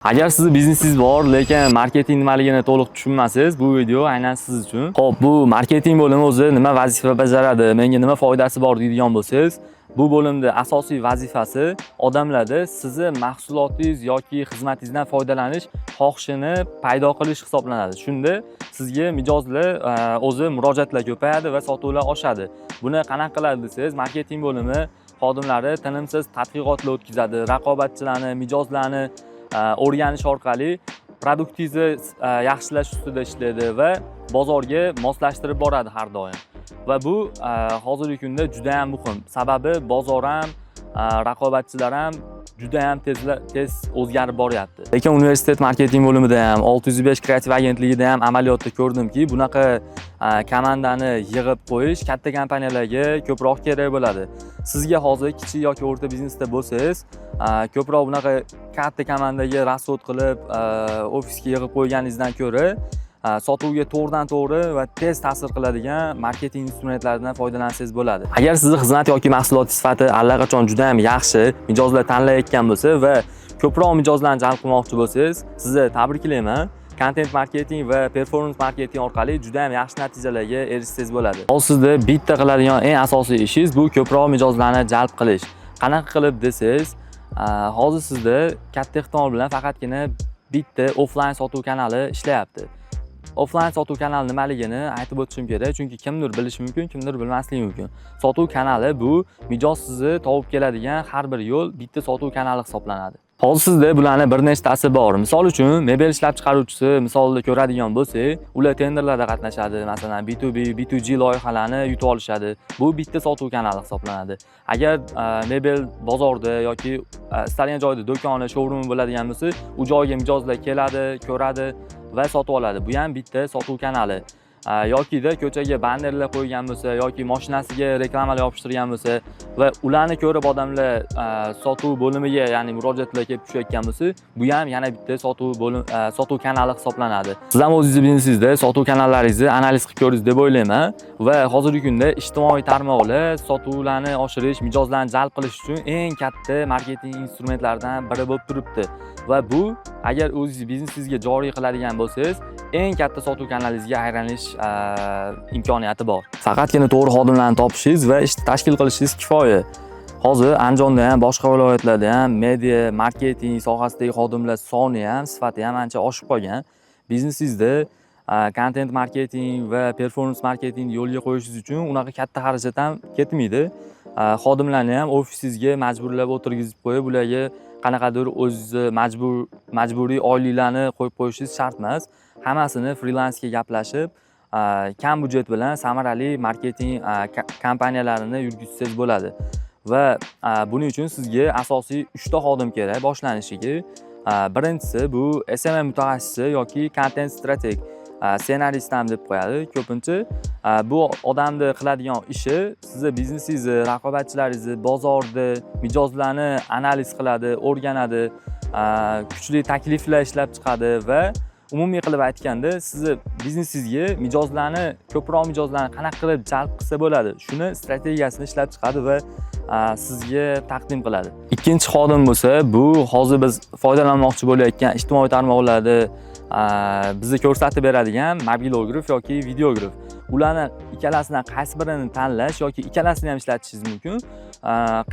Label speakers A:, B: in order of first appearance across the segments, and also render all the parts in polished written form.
A: Agar sizni biznesingiz bor, lekin marketing nimaligini to'liq tushunmasangiz, bu video aynan siz uchun. Xo'p, bu marketing bo'limi o'zi nima vazifa bajaradi, menga nima foydasi bor deydigan bo'lsangiz, bu bo'limda asosiy vazifasi odamlarda sizni mahsulotingiz yoki xizmatingizdan foydalanish xohishini paydo qilish hisoblanadi. Shunda sizga mijozlar o'zi murojaatlar ko'payadi va sotuvlar oshadi. Buni qanaqa qiladi desangiz, marketing bo'limi xodimlari tinimsiz tadqiqotlar o'tkazadi, raqobatchilarni, mijozlarni o'rganish orqali produktingizni yaxshilash ustida ishlaydi va bozorga moslashtirib boradi har doim. Va bu hozirgi kunda juda ham muhim. Sababi bozor ham, raqobatchilar ham juda ham tez o'zgarib boryapti. Lekin universitet marketing bo'limida ham, 605 kreativ agentligida ham amaliyotda ko'rdimki, bunaqa komandani yig'ib qo'yish katta kompaniyalarga ko'proq kerak bo'ladi. Sizga hozir kichik yoki o'rta biznesda bo'lsangiz, ko'proq bunaqa katta komandaga rasvod qilib, ofisga yig'ib qo'yganingizdan ko'ra, sotuvga to'g'ridan-to'g'ri va tez ta'sir qiladigan marketing instrumentlaridan foydalansangiz bo'ladi. Agar sizni xizmat yoki mahsulot sifati allaqachon juda ham yaxshi, mijozlar tanlayotgan bo'lsa va ko'proq mijozlarni jalb qilmoqchi bo'lsangiz, sizni tabriklayman. Content marketing va performance marketing orqali juda ham yaxshi natijalarga erishsangiz bo'ladi. Hozir sizda bitta qiladigan eng asosiy ishingiz bu ko'proq mijozlarni jalb qilish. Qanaqa qilib desangiz, hozir sizda katta ehtimol bilan faqatgina bitta offline sotuv kanali ishlayapti. Offline sotuv kanali nimaligini aytib o'tishim kerak, chunki kimdir bilishi mumkin, kimdir bilmasligi mumkin. Sotuv kanali bu mijoz sizni topib keladigan har bir yo'l bitta sotuv kanali hisoblanadi. Hozir sizda bularning bir nechtasi bor. Misol uchun, mebel ishlab chiqaruvchisi misolda ko'radigan bo'lsak, ular tenderlarda qatnashadi, masalan B2B, B2G loyihalarni yutib olishadi. Bu bitta sotuv kanali hisoblanadi. Agar mebel bozorda yoki istalgan joyda do'koni, showroom bo'ladigan bo'lsa, u joyga mijozlar keladi, ko'radi va sotib oladi. Bu ham bitta sotuv kanali. Yokida ko'chaga bannerlar qo'ygan bo'lsa yoki mashinasiga reklamalar yopishtirgan bo'lsa va ularni ko'rib odamlar sotuv bo'limiga, ya'ni murojaatlar kelib tushayotgan bo'lsa, bu ham yana bitta sotuv kanali hisoblanadi. Siz ham o'zingiz biznesingizda sotuv kanallaringizni analiz qilib ko'ringiz deb o'ylayman va hozirgi kunda ijtimoiy tarmoqlar sotuvlarni oshirish, mijozlarni jalb qilish uchun eng katta marketing instrumentlaridan biri bo'lib turibdi. Va bu agar o'zingiz biznesingizga joriy qiladigan bo'lsangiz, eng katta sotuv kanalingizga aylanish imkoniyati bor. Faqatgina to'g'ri xodimlarni topishingiz va ishni tashkil qilishingiz kifoya. Hozir Andijonda ham, boshqa viloyatlarda ham media, marketing sohasidagi xodimlar soni ham, sifati ham ancha oshib qolgan. Biznesingizda content marketing va performance marketing yo'lga qo'yishingiz uchun unaqa katta xarajat ham ketmaydi. Xodimlarni ham ofisingizga majburlab o'tirgizib qo'yib, ularga qanaqadir o'zingizni majburiy oyliklarni qo'yib qo'yishingiz shart emas. Hammasini freelansga gaplashib, kam budjet bilan samarali marketing kompaniyalarini yurgizsangiz bo'ladi. Va buning uchun sizga asosiy 3 ta xodim kerak boshlanishiga. Birinchisi bu SMM mutaxassisi yoki content strateg, ssenarist ham deb qo'yadi ko'pincha. Bu odamni qiladigan ishi sizni biznesingizni, raqobatchilaringizni, bozorda mijozlarni analiz qiladi, o'rganadi, kuchli takliflar ishlab chiqadi va umumiy qilib aytganda, sizni biznesingizga ko'proq mijozlarni qanaqa qilib jalb qilsa bo'ladi, shuni strategiyasini ishlab chiqadi va sizga taqdim qiladi. Ikkinchi xodim bo'lsa, bu hozir biz foydalanmoqchi bo'layotgan ijtimoiy tarmoqlarda bizni ko'rsatib beradigan mobilograf yoki videograf. Ularni ikkalasidan qaysi birini tanlash yoki ikkalasini ham ishlatishingiz mumkin.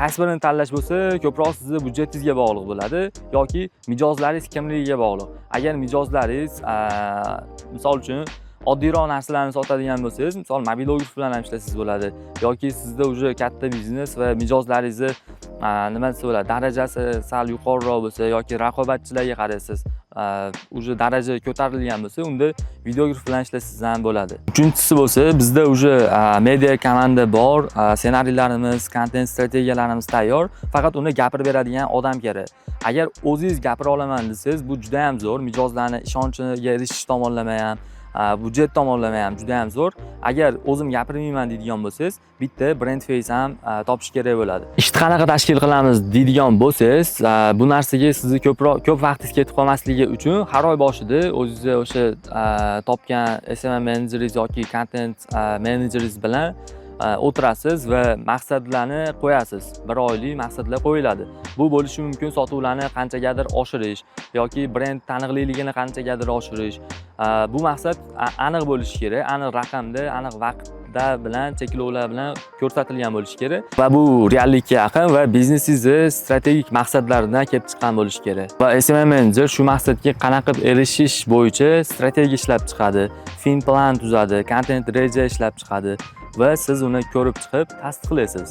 A: Qaysi birini tanlash bo'lsa, ko'proq sizning budjetingizga bog'liq bo'ladi yoki mijozlaringiz kimligiga bog'liq. Agar mijozlaringiz misol uchun oddiyroq narsalarni sotadigan bo'lsangiz, misol mobilograf bilan ham ishlasangiz bo'ladi yoki sizda uje katta biznes va mijozlaringizni nima desa bo'ladi, darajasi sal yuqoriroq bo'lsa yoki raqobatchilarga qaraysiz, uje daraja ko'tarilgan bo'lsa, unda videograf bilan ishlasangiz ham bo'ladi. Uchinchisi bo'lsa, bizda uje media komanda bor, ssenariylarimiz, content strategiyalarimiz tayyor, faqat uni gapirib beradigan odam kerak. Agar o'zingiz gapira olaman desangiz, bu juda ham zo'r, mijozlarning ishonchiga erishish tomonlama ham, budjet tomonlama ham juda ham zo'r. Agar o'zim gapirmayman deydigan bo'lsangiz, bitta brand face ham topish kerak bo'ladi. Ishni qanaqa tashkil qilamiz deydigan bo'lsangiz, bu narsaga sizni ko'p vaqtingiz ketib qolmasligi uchun har oy boshida o'zingiz o'sha topgan SMM menejeringiz yoki content menejeringiz bilan o'tirasiz va maqsadlarni qo'yasiz. 1 oylik maqsadlar qo'yiladi. Bu bo'lishi mumkin sotuvlarni qanchagadir oshirish yoki brend taniqliligini qanchagadir oshirish. Bu maqsad aniq bo'lishi kerak, aniq raqamda, aniq vaqtda bilan cheklovlar bilan ko'rsatilgan bo'lishi kerak va bu reallikka yaqin va biznesingizni strategik maqsadlaridan kelib chiqqan bo'lishi kerak. Va SMM Manager shu maqsadga qanaqa qilib erishish bo'yicha strategiya ishlab chiqadi, fin plan tuzadi, kontent reja ishlab chiqadi va siz uni ko'rib chiqib tasdiqlaysiz.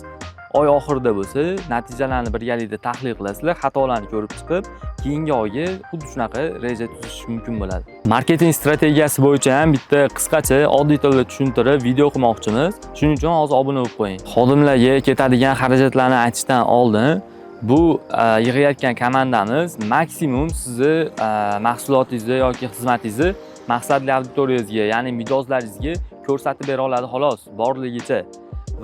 A: Oy oxirida bo'lsa, natijalarni birgalikda tahlil qilasizlar, xatolarni ko'rib chiqib, keyingi oyga xuddi shunaqa reja tuzish mumkin bo'ladi. Marketing strategiyasi bo'yicha ham bitta qisqacha oddiy tilda tushuntirib video qilmoqchimiz. Shuning uchun hozir obuna bo'lib qo'ying. Xodimlarga ketadigan xarajatlarni aytishdan oldin bu yig'ayotgan komandamiz maksimum sizni mahsulotingizni yoki xizmatingizni maqsadli auditoriyangizga, ya'ni mijozlaringizga ko'rsatib bera oladi xolos, borligicha.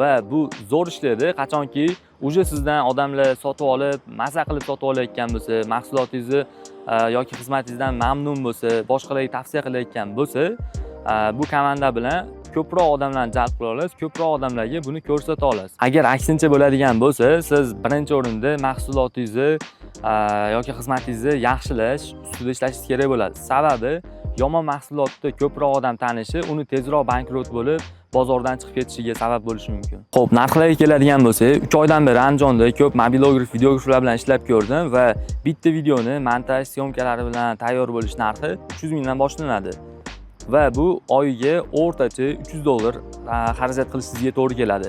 A: Va bu zo'r ishlaydi qachonki uje sizdan odamlar sotib olib, maza qilib sotib olayotgan bo'lsa, mahsulotingizni yoki xizmatingizdan mamnun bo'lsa, boshqalarga tavsiya qilayotgan bo'lsa, bu komanda bilan ko'proq odamlarni jalb qila olasiz, ko'proq odamlarga buni ko'rsata olasiz. Agar aksincha bo'ladigan bo'lsa, siz birinchi o'rinda mahsulotingizni yoki xizmatingizni yaxshilash ustida ishlashingiz kerak bo'ladi. Sababi yomon mahsulotni ko'proq odam tanishi, uni tezroq bankrot bo'lib, bozordan chiqib ketishiga sabab bo'lishi mumkin. Xo'p, narxlarga keladigan bo'lsak, 3 oydan beri Andijonda ko'p mobilograf, videograflar bilan ishlab ko'rdim va bitta videoni montaj syomkalari bilan tayyor bo'lish narxi 300 mingdan boshlanadi. Va bu oyiga o'rtacha $300 xarajat qilishingizga to'g'ri keladi.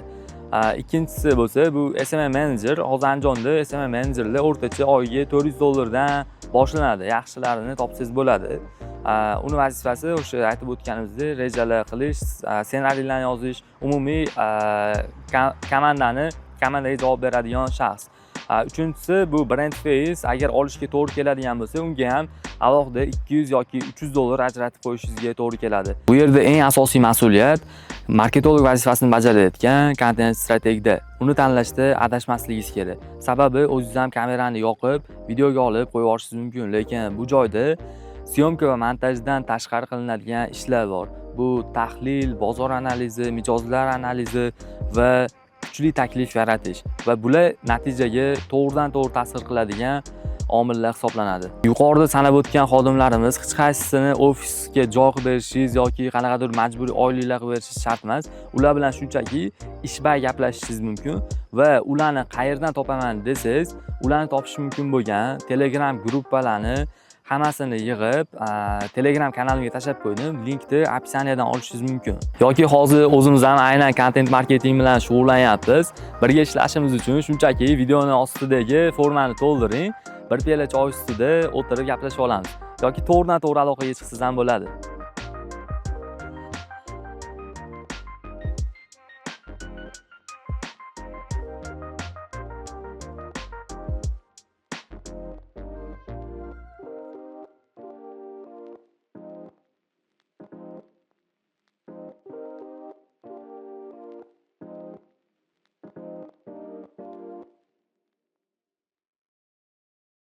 A: Ikkinchisi bo'lsa, bu SMM Manager, hozir Andijonda SMM Managerlar o'rtacha oyiga $400 dan boshlanadi. Yaxshilarini topsangiz bo'ladi. Uni vazifasi o'sha aytib o'tganimizdek rejalar qilish, ssenariylarni yozish, umumiy komandaga javob beradigan shaxs. Uchinchisi bu brand face, agar olishga to'g'ri keladigan bo'lsa, unga ham alohida $200 yoki $300 ajratib qo'yishingizga to'g'ri keladi. Bu yerda eng asosiy mas'uliyat marketolog vazifasini bajarayotgan kontent strategida. Uni tanlashda adashmasligingiz kerak. Sababi o'zingiz ham kamerani yoqib, videoga olib qo'yib yuborishingiz mumkin, lekin bu joyda syomka va montajdan tashqari qilinadigan ishlar bor. Bu tahlil, bozor analizi, mijozlar analizi va kuchli taklif yaratish va bular natijaga to'g'ridan-to'g'ri ta'sir qiladigan omillar hisoblanadi. Yuqorida sanab o'tgan xodimlarimiz hech qaysisini ofisga joy qilib berishingiz yoki qanaqadir majburiy oyliklar qilib berishingiz shart emas. Ular bilan shunchaki ishbay gaplashishingiz mumkin va ularni qayerdan topaman desangiz, ularni topish mumkin bo'lgan Telegram gruppalarni hammasini yig'ib, Telegram kanalimga tashlab qo'ydim. Linkni opsiyadan olishingiz mumkin. Yoki hozir o'zimiz ham aynan content marketing bilan shug'ullanyapmiz. Birga ishlashimiz uchun shunchaki videoni ostidagi formani to'ldiring. Bir piyola choy ustida o'tirib gaplashib olamiz. Yoki to'g'ridan-to'g'ri aloqaga chiqsangiz ham bo'ladi.